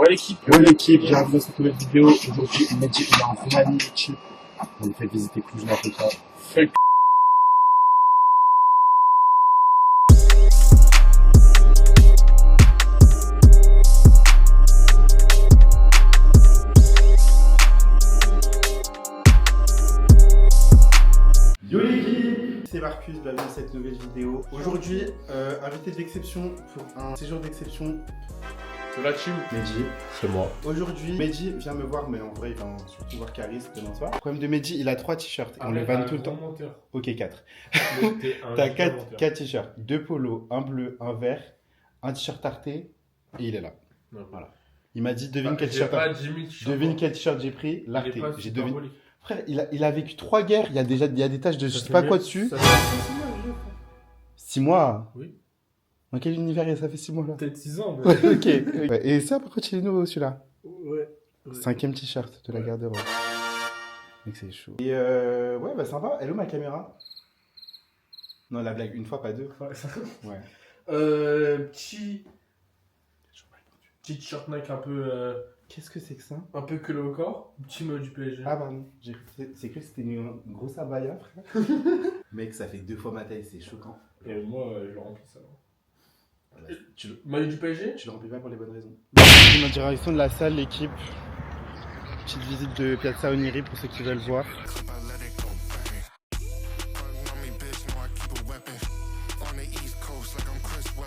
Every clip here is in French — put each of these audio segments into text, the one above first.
Yo l'équipe, bienvenue dans cette nouvelle vidéo. Aujourd'hui, Medji est en Roumanie, l'équipe. On lui fait visiter Cluj-Napoca. Yo l'équipe, c'est Marcus, bienvenue dans cette nouvelle vidéo. Aujourd'hui, invité d'exception pour un séjour d'exception. C'est la team. Medji. C'est moi. Aujourd'hui, Medji vient me voir, mais en vrai, il va surtout voir Caris demain soir. Le problème de Medji, il a 3 t-shirts. On le vanne tout le temps. Menteur. Ok, 4. T'as T'as 4 t-shirts. 2 polos, un bleu, un vert, un t-shirt Arte, et il est là. Non, Voilà. Il m'a dit, devine quel J'ai t-shirt. pas 10 000 t-shirts. Devine quel t-shirt j'ai pris. L'Arte. Il est pas J'ai super deviné. poli. Frère, il a vécu 3 guerres. Il y a des taches de je sais pas quoi dessus. Ça fait 6 mois, je crois. 6 mois. Oui. Dans quel univers ça fait 6 mois là? Peut-être 6 ans, mais... Ouais, ok. Ouais. Et ça, pourquoi tu es nouveau celui-là? Ouais. 5ème t-shirt de la garde-robe. Mec, c'est chaud. Et ouais, bah sympa. Elle est où ma caméra? Non, la blague, une fois, pas deux. Ouais. Petit t-shirt Nike un peu... Qu'est-ce que c'est que ça? un peu collé au corps. Petit mot du PSG. Ah, pardon. C'est que c'était une grosse abaya, frère. Mec, ça fait 2 fois ma taille, c'est choquant. Et moi, je le remplis ça. Maillot du PSG? Tu le remplis pas pour les bonnes raisons. On est en direction de la salle, l'équipe. Petite visite de Piazza Oniri pour ceux qui veulent voir.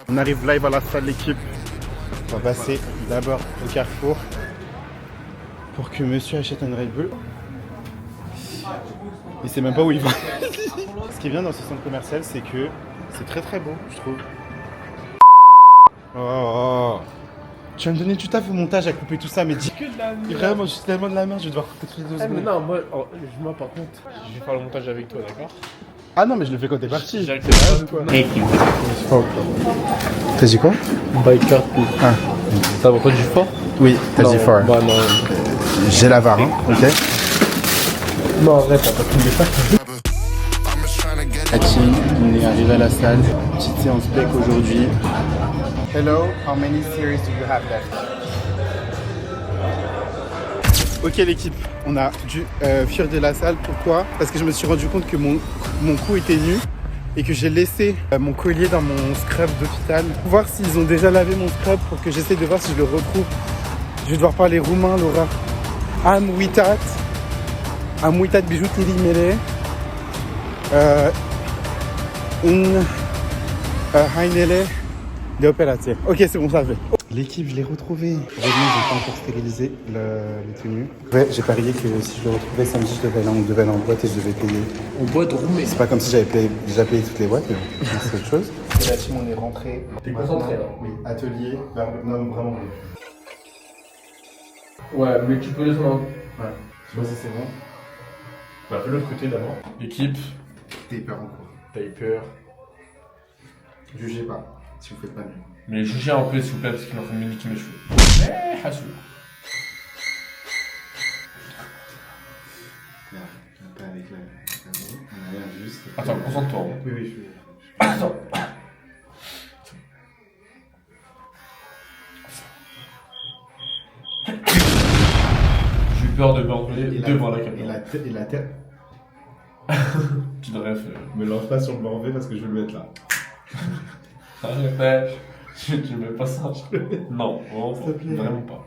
On arrive live à la salle, l'équipe. On va passer d'abord au Carrefour pour que monsieur achète un Red Bull. Il sait même pas où il va. Ce qui est bien dans ce centre commercial, c'est que c'est très très beau, je trouve. Oh. Tu vas me donner du taf au montage à couper tout ça, mais dis. Vraiment, je suis tellement de la merde, je vais devoir couper toutes les 2 mais secondes. non, moi par contre, je vais faire le montage avec toi, d'accord? Ah non, mais je le fais quand t'es parti. J'accepte pas. T'as dit quoi? By card. Ah. Ça va pas du fort? Oui, t'as dit fort. Bah non. J'ai la VAR, hein, ok? Non, arrête, t'as pas tout de faire. La team, on est arrivé à la salle. Petite séance bec aujourd'hui. Hello, how many series do you have left? Ok l'équipe, on a dû fuir de la salle. Pourquoi? Parce que je me suis rendu compte que mon cou était nu et que j'ai laissé mon collier dans mon scrub d'hôpital. Pour voir s'ils ont déjà lavé mon scrub pour que j'essaie de voir si je le retrouve. Je vais devoir parler roumain, Laura. Am uitat bijuterii mele în hainele de opérație. Ok, c'est bon, ça fait. L'équipe, je l'ai retrouvé. Heureusement, j'ai pas encore stérilisé les tenues. Ouais, j'ai parié que si je le retrouvais samedi, on devait aller en boîte et je devais payer. En boîte roumée. C'est pas comme si j'avais déjà payé toutes les boîtes, mais bon, c'est autre chose. Et la team, on est rentré. T'es concentré là? Oui, atelier, non, vraiment. Ouais, mais tu peux descendre. Ouais, je sais pas si c'est bon. Bah, de l'autre côté d'abord. Équipe, Taper en cours. Taper. Jugez pas, si vous faites pas mieux. Mais jugez un peu s'il vous plaît parce qu'il est en train de me niquer mes cheveux. Eh, Hassou. Là, un peu avec la caméra, on a rien juste. Attends, concentre-toi. Oui, oui, je suis. Attends. J'ai eu peur de m'envoler devant la caméra. Et la tête. Tu devrais faire. Me lance pas sur le banc V parce que je vais le mettre là. Arrête. Tu mets pas ça. Non, vraiment pas.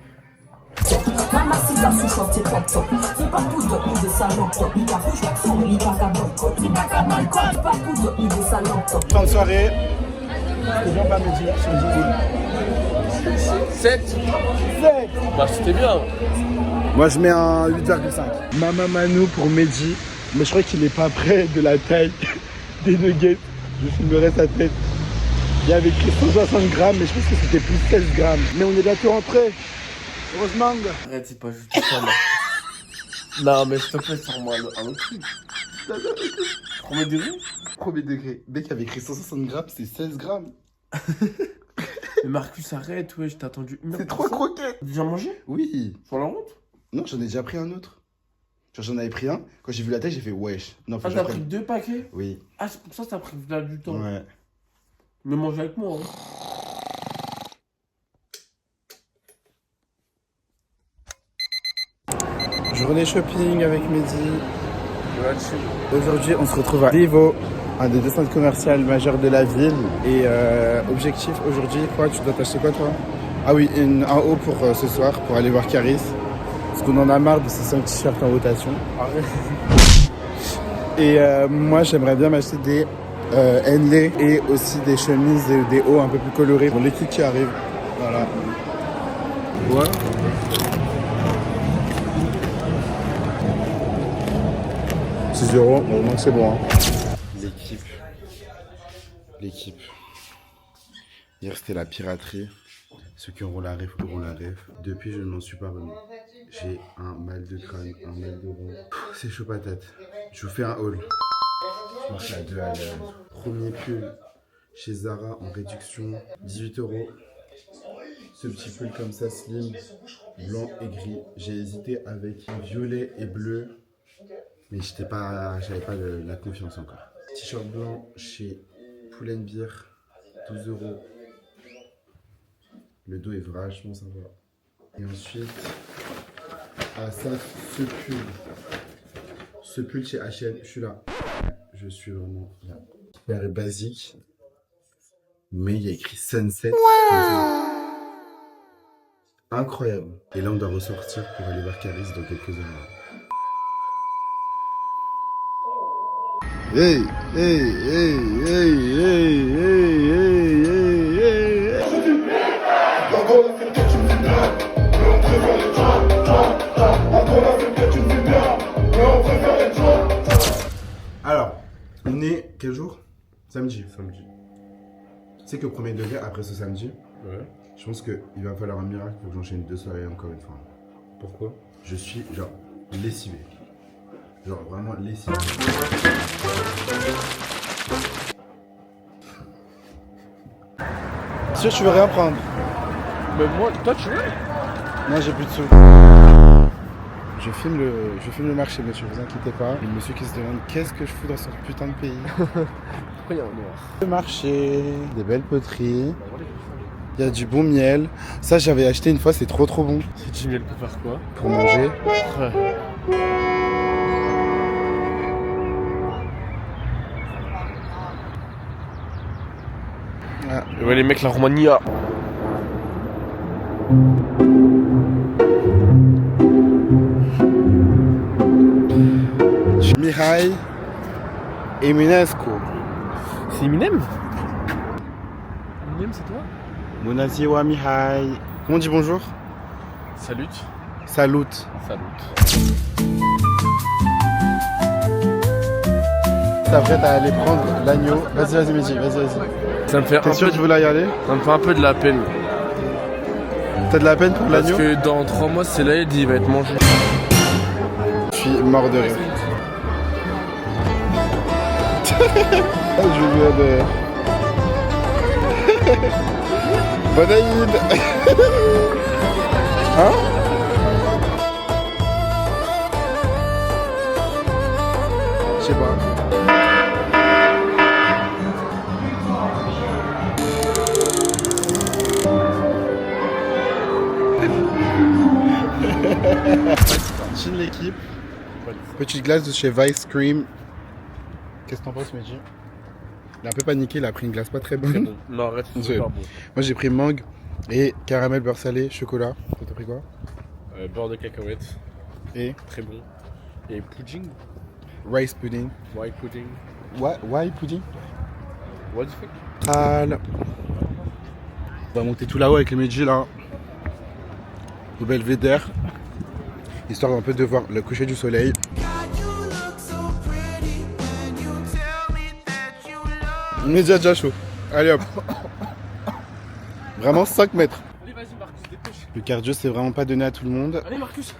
Mamacita sushot c'est top top. C'est pas tout de de salon top. Il a fait l'action, il va qu'à boycott. Il va qu'à boycott. C'est pas tout de salon top. Fin de soirée. C'était bien pas me dire, je me dis cool. 7. Bah c'était bien. Moi je mets un 8,5. Mama Manu pour Medji. Mais je crois qu'il est pas près de la taille des nuggets. Je filmerai sa tête. Il y avait écrit 160 grammes, mais je pense que c'était plus de 16 grammes. Mais on est bientôt rentré. Heureusement. Arrête, c'est pas juste ça là. Non, mais s'il te plaît, sors-moi un autre truc. Premier degré? Premier degré. Dès qu'il y avait écrit 160 grammes, c'est 16 grammes. Mais Marcus, arrête, ouais, je t'ai attendu une heure. C'est pour 3 ça. croquettes. T'as déjà mangé? Oui. Sur la route? Non, j'en ai déjà pris un autre. Genre, j'en avais pris un. Quand j'ai vu la taille, j'ai fait wesh. Non, faut Ah, que t'as j'en pris prenne. 2 paquets? Oui. Ah, c'est pour ça que ça a pris du temps. Ouais. Mais mange avec moi. Hein. Journée shopping avec Mehdi. Aujourd'hui, on se retrouve à Devo, un des deux centres commerciaux majeurs de la ville. Et objectif aujourd'hui, quoi? Tu dois t'acheter quoi, toi? Ah oui, un haut pour ce soir, pour aller voir Caris. Parce qu'on en a marre de ces 5 t-shirts en rotation. Et moi, j'aimerais bien m'acheter des Henley et aussi des chemises et des hauts un peu plus colorés pour l'équipe qui arrive. Voilà. Ouais. 6 €, normalement c'est bon. Hein. L'équipe. Hier c'était la piraterie. Ceux qui auront la ref auront la ref. Depuis je ne m'en suis pas remis. J'ai un mal de crâne, un mal de rond. C'est chaud patate. Je vous fais un haul. Je marche à 2 à l'heure. Premier pull chez Zara en réduction, 18 €. Ce petit pull comme ça, slim, blanc et gris. J'ai hésité avec violet et bleu, mais j'avais pas la confiance encore. T-shirt blanc chez Pull&Bear, 12 €. Le dos est vachement sympa. Et ensuite, ça, ce pull chez H&M, je suis là. Je suis vraiment là. Super basique, mais il y a écrit Sunset. Incroyable. Et là, on doit ressortir pour aller voir Caris dans quelques heures. Hey, hey, hey, hey, hey, hey, hey, hey, hey. Alors, on est quel jour? Samedi. Samedi. Tu sais que premier degré, après ce samedi, Ouais. je pense qu'il va falloir un miracle pour que j'enchaîne 2 soirées encore une fois. Pourquoi? Je suis genre lessivé. Genre vraiment lessivé. Sûr, tu veux rien prendre? Mais moi, toi tu veux? Non, j'ai plus de sous. Je filme le marché, monsieur, vous inquiétez pas. Le monsieur qui se demande qu'est-ce que je fous dans ce putain de pays. Pourquoi il y a un noir? Le marché, des belles poteries. Il y a du bon miel. Ça, j'avais acheté une fois, c'est trop bon. C'est du miel pour faire quoi? Pour manger. Ouais. Ah. Ouais, les mecs, la Romania. Mihai Eminescu. C'est Eminem? Eminem, c'est toi? Munaziwa Mihai. Comment on dit bonjour? Salut. Salut. Salut. T'apprêtes à aller prendre l'agneau. Vas-y, Mehdi, vas-y. Ça me fait T'es sûr que tu veux y aller? Ça me fait un peu de la peine. T'as de la peine pour Parce l'agneau? que dans 3 mois, c'est là, il va être mangé. Je suis mort de rire. Je viens de... Bonne Aïd. Hein? Je sais pas. Chine l'équipe. Petite glace de chez Vice Cream. Qu'est-ce que t'en penses, Mehdi? Il a un peu paniqué, il a pris une glace pas très bonne. Bon. Non, arrête, c'est Ouais. super bon. Moi j'ai pris mangue et caramel beurre salé, chocolat. Toi t'as pris quoi? Beurre de cacahuète, Et très bon. Et pudding, rice pudding. white pudding. Why pudding? What the fuck? On va monter tout là-haut avec les Mehdi là. Au Belvédère. Histoire un peu de voir le coucher du soleil. Mehdi a déjà chaud. Allez hop. Vraiment 5 mètres. Allez, vas-y, Marcus, dépêche. Le cardio c'est vraiment pas donné à tout le monde. Allez, Marcus.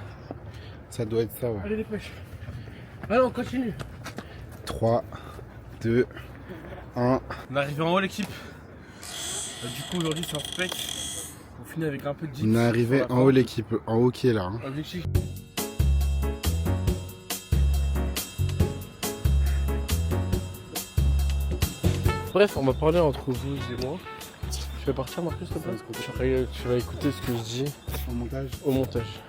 Ça doit être ça, ouais. Allez, dépêche. Allez, on continue. 3, 2, 1. On est arrivé en haut, l'équipe. Du coup, aujourd'hui, c'est un spec. On finit avec un peu de dips. On est arrivé en haut l'équipe, en haut qui est là. Hein. Objectif. Bref, on va parler entre vous et moi. Tu vas partir, Marcus, s'il te plaît? Tu vas écouter ce que je dis En montage. au montage.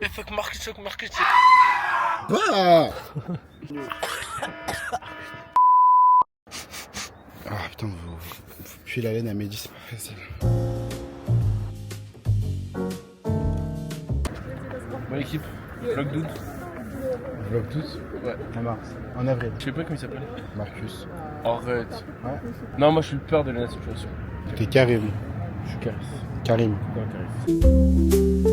Il faut que Marcus, Bah Ah putain, vous puez la laine à midi, c'est pas facile. Bonne équipe, vlog d'août. Vlog d'août? Ouais. En mars. En avril. Je sais pas comment il s'appelle. Marcus. Arrête. Ouais. Non, moi je suis le peur de la situation. T'es Karim. Je suis Caris. Karim. Non, Caris.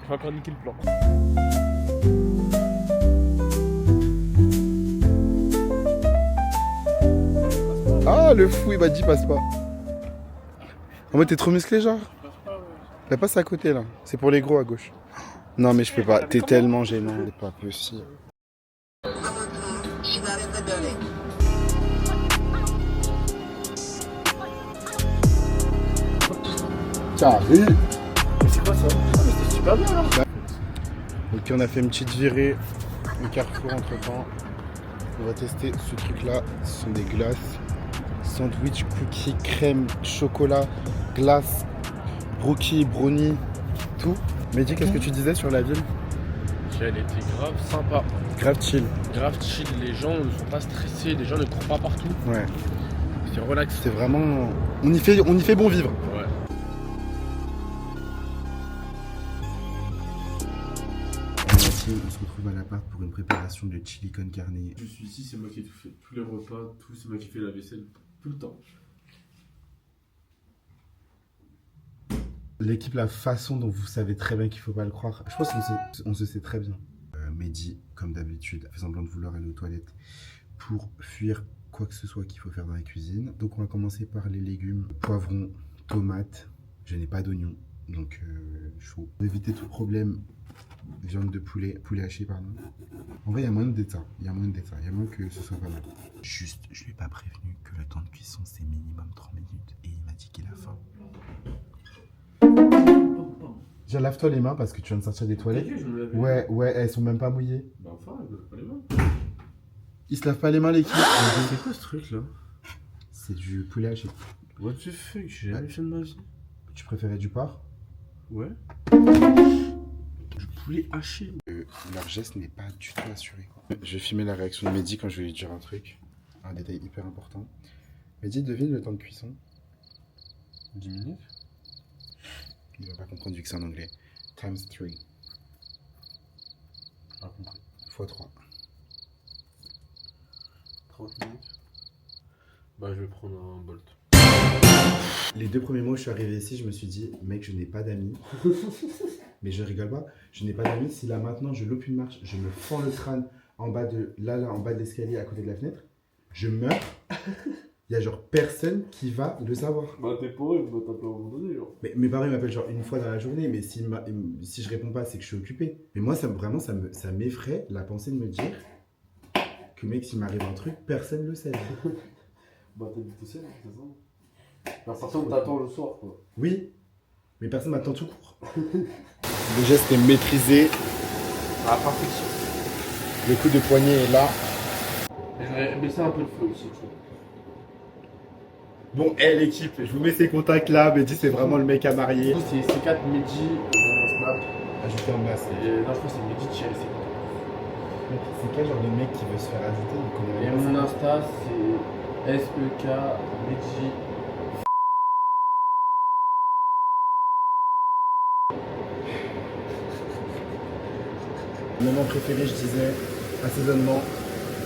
Je vais encore niquer le plan. Ah, le fou, il m'a dit passe pas. En mode, t'es trop musclé, genre? La passe à côté, là. C'est pour les gros à gauche. Non, mais je peux pas. T'es tellement gênant. C'est pas possible. Carré. C'est quoi ça? Ah, mais c'était super bien là. Et puis on a fait une petite virée au Carrefour entre temps. On va tester ce truc là. Ce sont des glaces. Sandwich, cookies, crème, chocolat, glace, brookie, brownie, tout. Mehdi, qu'est-ce que tu disais sur la ville? Elle était grave sympa. Grave chill. Grave chill, les gens ne sont pas stressés, les gens ne courent pas partout. Ouais. C'est relax. C'est vraiment. On y fait bon vivre. Ouais. On se retrouve à l'appart pour une préparation de chili con carne. Je suis ici, c'est moi qui ai tout fait. Tous les repas, tout, c'est moi qui fais la vaisselle tout le temps. L'équipe, la façon dont vous savez très bien qu'il faut pas le croire, je pense qu'on se sait très bien. Mehdi, comme d'habitude, fait semblant de vouloir aller aux toilettes pour fuir quoi que ce soit qu'il faut faire dans la cuisine. Donc on va commencer par les légumes, poivrons, tomates. Je n'ai pas d'oignons, donc chaud. Pour éviter tout problème, viande de poulet, poulet haché, pardon. En vrai, il y a moyen d'être ça. Il y a moyen que ce soit pas mal. Juste, je lui ai pas prévenu que le temps de cuisson, c'est minimum 30 minutes. Et il m'a dit qu'il a faim. Déjà, lave-toi les mains parce que tu viens de sortir des toilettes. Ouais, elles sont même pas mouillées. Bah enfin, elle lave pas les mains. Il se lave pas les mains, l'équipe. C'est quoi ce truc là? C'est du poulet haché. What the fuck, j'ai jamais fait de ma vie. Tu préférais du porc? Ouais. Du poulet haché. Leur geste n'est pas du tout assuré. Je vais filmer la réaction de Mehdi quand je vais lui dire un truc. Un détail hyper important. Mehdi, devine le temps de cuisson. 10 minutes. Il va pas comprendre vu que c'est en anglais. Times 3. Pas compris. x3. 30 minutes. Bah je vais prendre un Bolt. Les 2 premiers mots où je suis arrivé ici, je me suis dit, mec, je n'ai pas d'amis. Mais je rigole pas, je n'ai pas d'amis. Si là maintenant je loupe une marche, je me fends le crâne en bas de en bas de l'escalier à côté de la fenêtre, je meurs. Il y a genre personne qui va le savoir. Bah t'es pour eux, bah t'as pas à un moment donné genre. Mais mes parents ils m'appellent genre une fois dans la journée, mais si je réponds pas, c'est que je suis occupé. Mais moi, ça m'effraie la pensée de me dire que mec, s'il m'arrive un truc, personne le sait. Bah t'habites tout seul, c'est ça. Personne t'attend le soir quoi. Oui, mais personne m'attend tout court. Le geste est maîtrisé. À la perfection. Le coup de poignet est là. Et je vais baisser un peu le feu aussi, tu vois. Bon, l'équipe, je vous mets ces contacts là. Mehdi, c'est vraiment le mec à marier. C'est C4 Mehdi dans Snap. Ajouter en masse. Et non, je crois que c'est Mehdi Thierry C4. C'est quel genre de mec qui veut se faire ajouter? Et mon Insta, c'est SEK Mehdi. Moment préféré, je disais, assaisonnement.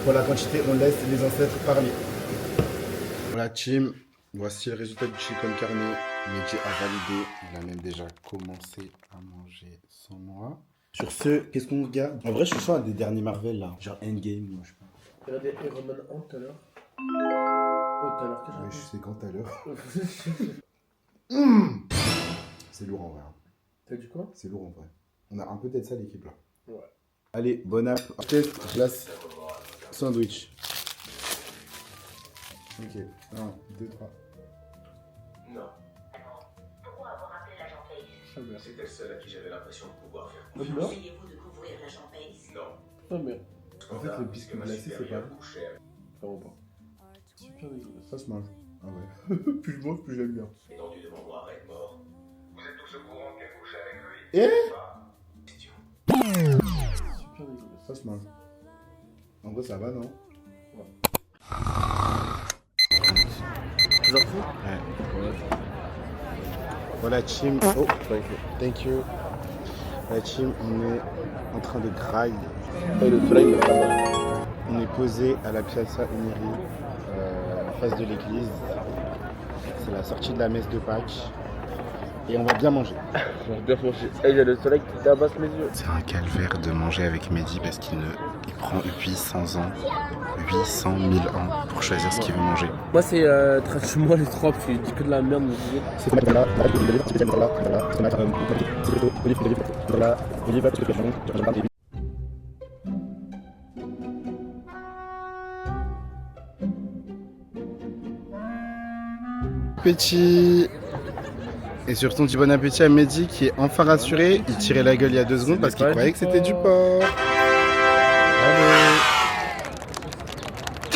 Pour la quantité, on laisse les ancêtres parler. Voilà, team. Voici le résultat du chili con carne. Mehdi a validé. Il a même déjà commencé à manger sans moi. Sur ce, qu'est-ce qu'on regarde? En vrai, je suis chaud à des derniers Marvel là. Genre Endgame, moi je sais pas. J'ai regardé Iron Man 1 tout à l'heure. Oh, tout à l'heure, qu'est-ce que Ouais, j'ai je sais quand tout à l'heure. fait? C'est lourd en vrai. T'as dit quoi? C'est lourd en vrai. On a un peu d'être ça l'équipe là. Ouais. Allez, bon app. Test, glace, sandwich. Ok, 1, 2, 3. Non, Pourquoi avoir appelé l'agent Pace? Ah merde. c'était le seul à qui j'avais l'impression de pouvoir faire Ah merde. Essayez-vous de couvrir l'agent Pace? non. Ah merde. En fait, le biscuit glacé, c'est pas. bouchée Vraiment pas. Super dégueulasse. Ça se mange. Ah ouais. Plus je mange, plus j'aime bien. étendue devant moi, arrête-moi. au courant qu'elle couche avec lui. Eh? Super dégueulasse. Ça se mange. En gros, ça va, non? Tu l'as pris? Ouais. Ouais. Voilà, Chim. Oh, thank you. La Chim, on est en train de grailler. Et le soleil me prend. On est posé à la Piazza Uniri, en face de l'église. C'est la sortie de la messe de Pâques. Et on va bien manger. On va bien manger. Et il y a le soleil qui tabasse mes yeux. C'est un calvaire de manger avec Mehdi parce qu'il prend 800 ans, 800 000 ans pour choisir ce qu'il veut manger. Moi, c'est traduis-moi les trois parce qu'il dit que de la merde, me disait. C'est tomate là, Petit. Et surtout, on dit bon appétit à Mehdi qui est enfin rassuré. Il tirait la gueule il y a 2 secondes parce qu'il croyait que c'était du porc.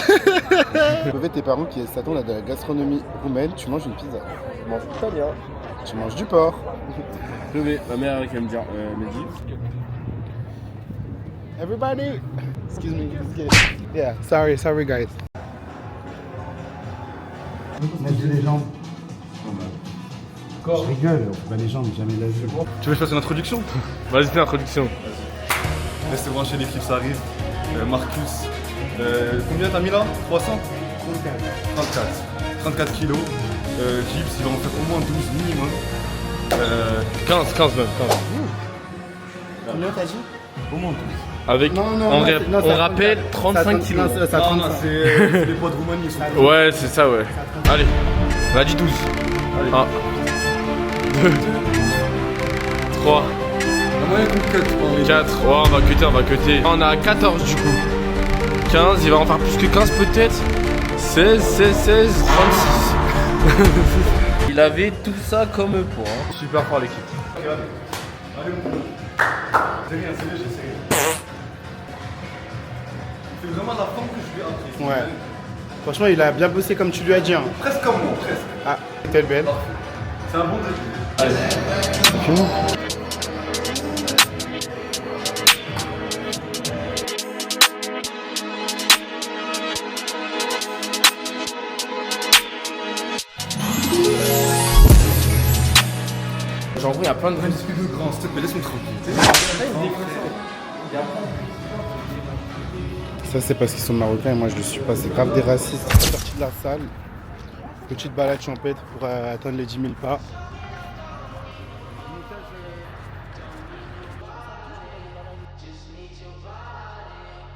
Allez. Mauvais tes parents qui s'attendent à de la gastronomie roumaine, tu manges une pizza. Je mange italien. Tu manges du porc. Je vais, ma mère qui va me dire, Mehdi. Everybody! Excuse me. Yeah, sorry guys. Lève les jambes. Je rigole, on fait pas les jambes, jamais la vue. Tu veux que je fasse une introduction? Vas-y, fais l'introduction. Restez branchés, les clips, ça arrive. Marcus, combien t'as mis là? 300? 34 kilos. Gibbs, il va en faire au moins 12 minimum. 15 même. Combien t'as dit? Au moins 12. Avec, Non, on rappelle 35 kilos. Non, c'est les poids de Roumanie, ils sont Ouais, c'est ça, ouais. Allez, on a dit 12. Allez. 1, 2, 3, moyen qu'on cut, 4. Oh, on va cutter. On a 14 du coup. 15, il va en faire plus que 15 peut-être. 16, 36. Il avait tout ça comme poids. Hein. super fort l'équipe. Allez mon gars. C'est rien, j'essaie. C'est vraiment la forme que je lui ai appris. Ouais. Franchement, il a bien bossé comme tu lui as dit. Hein. Presque comme moi, presque. Ah, telle belle. C'est un bon début. Genre, il y a plein de Même celui de grand, s'il te plaît, laisse-moi tranquille. Ça, c'est parce qu'ils sont marocains et moi je le suis pas. C'est grave des racistes. Sorti de la salle. Petite balade champêtre pour atteindre les 10 000 pas.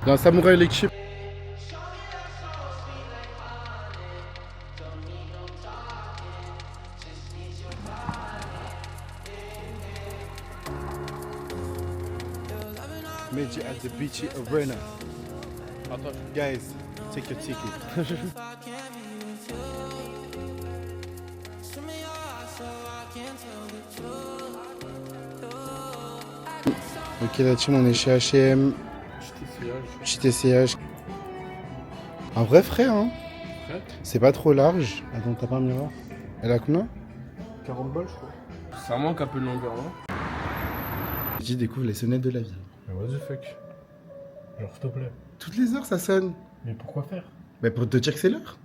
Dans Samouraï l'équipe. Mehdi at the Beachy Arena. Guys, take your ticket. Ok, la team, on est chez H&M. Petit TCH. Un vrai frais, hein. C'est pas trop large. Attends, t'as pas un miroir? Elle a combien? 40 balles, je crois. Ça manque un peu de longueur, non? Mehdi découvre les sonnettes de la vie. Mais what the fuck? Genre, s'il te plaît. Toutes les heures, ça sonne. Mais pourquoi faire? Mais pour te dire que c'est l'heure.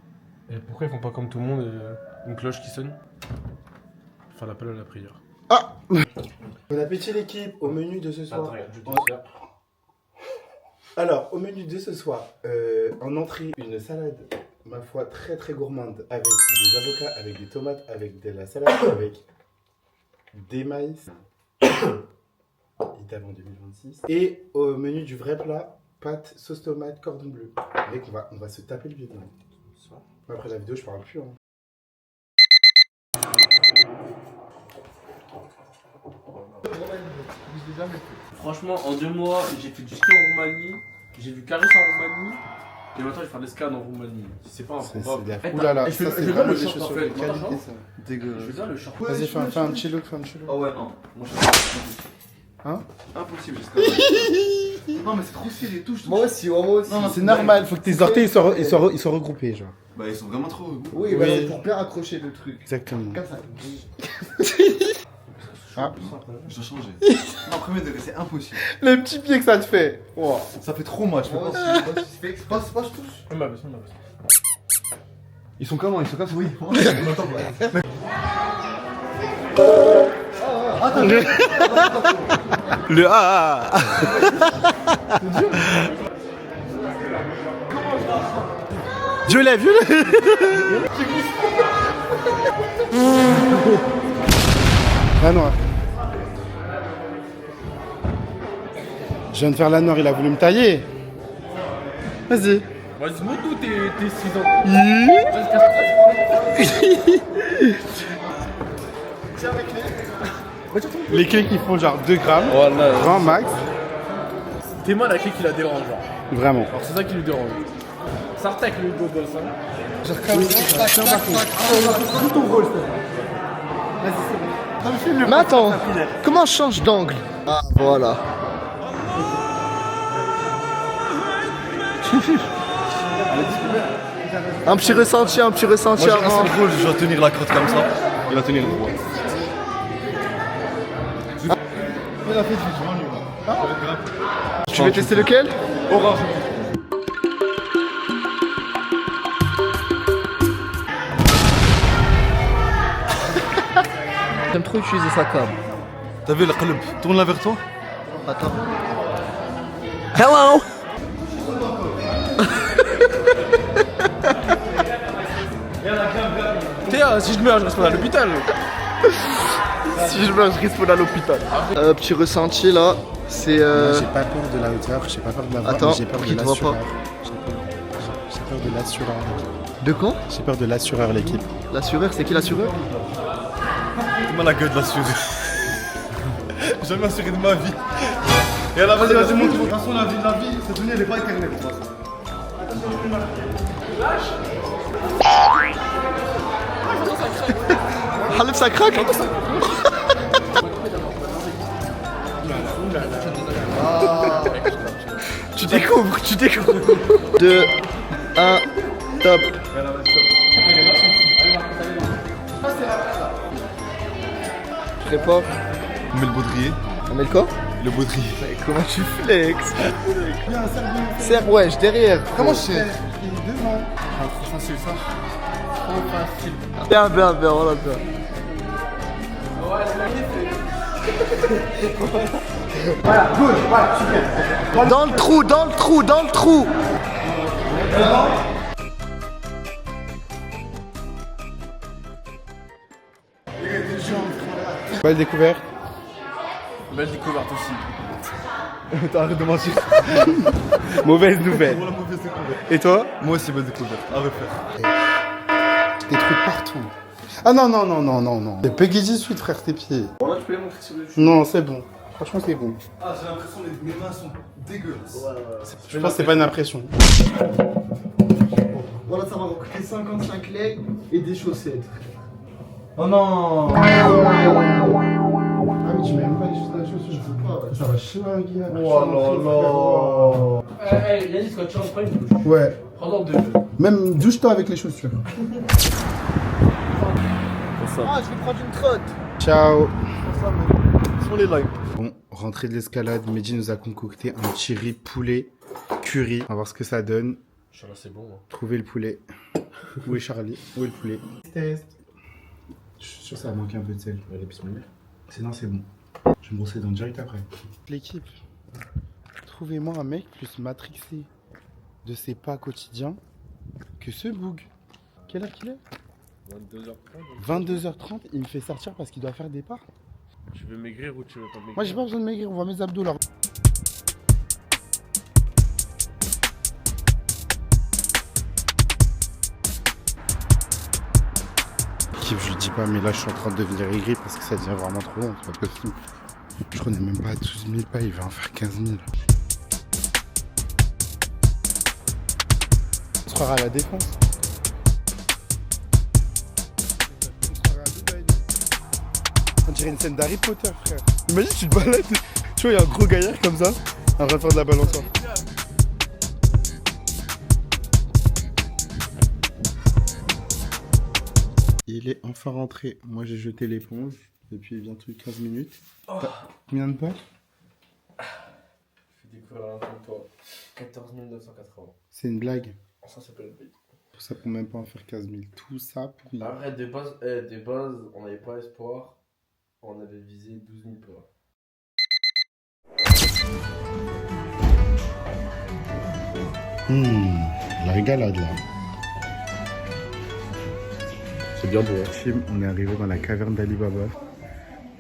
Et pourquoi ils font pas comme tout le monde une cloche qui sonne? Faire l'appel à la prière. Ah. Bon appétit l'équipe. Au menu de ce soir. Attends, regarde, je te sers. Alors, au menu de ce soir, en entrée, une salade, ma foi, très très gourmande, avec des avocats, avec des tomates, avec de la salade, avec des maïs, Italie en 2026. Et au menu du vrai plat, pâtes, sauce tomate, cordon bleu. Mec, on va se taper le Vietnam. Après la vidéo, je parle plus. Hein. Franchement, en 2 mois, j'ai fait du ski en Roumanie, j'ai vu Caris en Roumanie, et maintenant je vais faire des scans en Roumanie. C'est pas improbable. Oulala, ça c'est vraiment des short, chaussures en de fait. qualité ça. Je Dégueulasse. veux bien le short. Vas-y, fais un petit look, Oh ouais, non. Moi, Hein? impossible, Non, mais c'est trop stylé et tout. Moi aussi, moi aussi. Non, C'est normal, faut que tes orteils ils soient regroupés, genre. Bah, ils sont vraiment trop. Oui, bah, pour bien accrocher le truc. Exactement. Comme ça. Ah. Je dois changer. Non, premier degré, c'est impossible. Les petits pieds que ça te fait. Wow. Ça fait trop mal, je peux pas. Passe, je touche. Ils sont comment? Ils sont comme ça? Oui. Le A. Violet. La noire. Je viens de faire la noire, il a voulu me tailler. Vas-y. Vas-y, montre-nous tes 6 ans. Les clés qui font genre 2 grammes. Voilà. Grand max. T'es mal la clé qui la dérange, genre. Vraiment. Alors c'est ça qui lui dérange. Ça retacle le godos, hein. Mais attends, comment je change d'angle? Ah, voilà. Un petit ressenti Moi, j'ai un avant. seul rôle, je dois tenir la crotte comme ça. Il va tenir le droit. Tu veux tester lequel? Orange. J'aime trop utiliser sa cam. T'as vu le qalb? Tourne-la vers toi. Attends. Hello! Si je meurs, je reste à l'hôpital. Si je meurs, je risque d'aller à l'hôpital. Petit ressenti là, c'est. J'ai pas peur de la hauteur, j'ai pas peur de la voix, Attends, mais j'ai peur qui de te voit l'assureur. pas. J'ai peur de l'assureur. De quand? J'ai peur de l'assureur, l'équipe. L'assureur, c'est qui l'assureur? Comment la gueule de l'assurer? J'ai jamais assuré de ma vie. Et à la vas-y, montre. De toute façon, la vie, cette donnée, elle est pas éternelle. Halep, ça craque? Tu découvres. 2, 1, top. Je prépare. On met le baudrier. On met le quoi? Le baudrier. Comment tu flex? Serre, wesh, derrière. Comment je sais? Bien, voilà, bien. Dans le trou. Belle découverte. Belle découverte aussi. Arrête de mentir. Mauvaise nouvelle. Pour la mauvaise découverte. Et toi? Moi aussi, belle découverte. À refaire. Des trucs partout. Ah non. C'est Peggy 18, frère, tes pieds. Bon là tu peux les montrer sur le YouTube. Non, c'est bon. Franchement, c'est bon. Ah, j'ai l'impression que mes mains sont dégueulasses. Je pense que c'est pas une impression. Voilà, ça va vous coûter 55 legs et des chaussettes. Oh non. Ah, mais tu mets même pas les choses à la chaussure. Ça va chier, gars. Oh là là. Yannis, quand tu rentres, prends une douche. Ouais. Prends deux. Même douche-toi avec les chaussures. Ah, je vais prendre une trotte. Ciao. Sur les likes. Bon, rentrée de l'escalade, Mehdi nous a concocté un petit riz poulet curry. On va voir ce que ça donne. Inch'Allah, c'est bon. Hein. Trouver le poulet. Où est Charlie? Où est le poulet? Test. Je suis sûr que ça va manquer un peu de sel. Allez, bismillah. Sinon, c'est bon. Je vais me brosser les dents direct après. L'équipe, trouvez-moi un mec plus matrixé de ses pas quotidiens que ce boug. Quelle heure qu'il est? 22h30, il me fait sortir parce qu'il doit faire des pas. Tu veux maigrir ou tu veux pas maigrir? Moi j'ai pas besoin de maigrir, on voit mes abdos là. Je lui dis pas, mais là je suis en train de devenir aigri parce que ça devient vraiment trop long, c'est pas possible. Je connais même pas 12 000 pas, il va en faire 15 000. On se croira à la défense. On dirait une scène d'Harry Potter, frère. Imagine, tu te balades, tu vois, il y a un gros gaillard comme ça, en train de faire de la balançoire. Il est enfin rentré. Moi, j'ai jeté l'éponge. depuis bientôt 15 minutes. Combien de balles? Je vais découvrir un truc toi. 14 980. C'est une blague. Ça s'appelle le pays. Tout ça pour même pas en faire 15 000. Tout ça pour rien. Arrête, de base, on n'avait pas espoir. On avait visé 12 000 points. La régalade là. C'est bien beau. Chim, on est arrivé dans la caverne d'Ali Baba.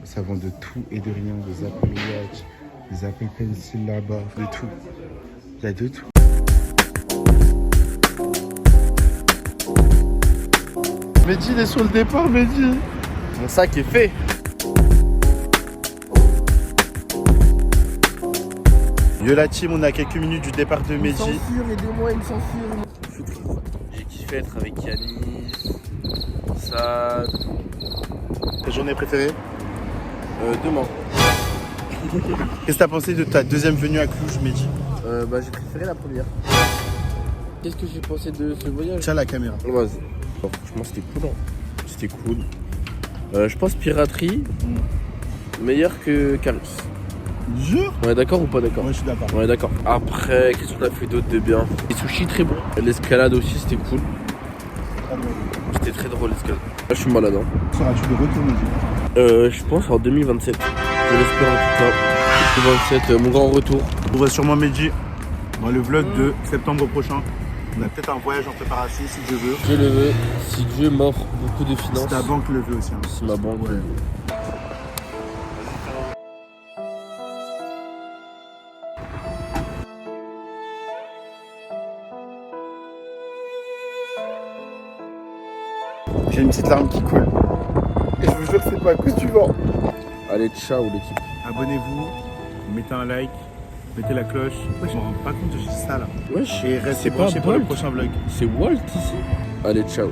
Ça vend de tout et de rien. Des Apple Watch, des Apple Pencil là-bas, de tout. Il y a de tout. Mehdi, il est sur le départ, Mehdi. Mon sac est fait. Yo la team, on a quelques minutes du départ de Mehdi. aidez-moi, il me censure. J'ai kiffé être avec Yanis, ça. Ta journée préférée? Demain. Qu'est-ce que t'as pensé de ta deuxième venue à Cluj, Mehdi? J'ai préféré la première. Qu'est-ce que j'ai pensé de ce voyage? Tiens la caméra. Vas-y. Oh, franchement, c'était cool. Hein. C'était cool. Je pense piraterie, meilleur que Carus. Jure? On est d'accord ou pas d'accord? Moi je suis d'accord. On est d'accord. Après, qu'est-ce qu'on a fait d'autre de bien? Les sushis très bons. L'escalade aussi, c'était cool. C'était très drôle l'escalade. Là, je suis malade. Hein. Seras-tu de retour, Mehdi? Je pense en 2027. Je l'espère en tout cas. 2027, mon grand retour. On voit sûrement Mehdi dans le vlog de septembre prochain. On a peut-être un voyage en préparation si Dieu veut. Je le veux. Si Dieu m'offre beaucoup de finances. Si ta banque le veut aussi. Hein. Si ma banque le veut. J'ai une petite larme qui coule. Et je vous jure, c'est pas à cause du vent. Allez, ciao l'équipe. Abonnez-vous, mettez un like, mettez la cloche. Je me rends pas compte de ça là. Wesh. Et restez C'est pas branchés pour le Bolt. prochain vlog. C'est Walt ici. Allez, ciao.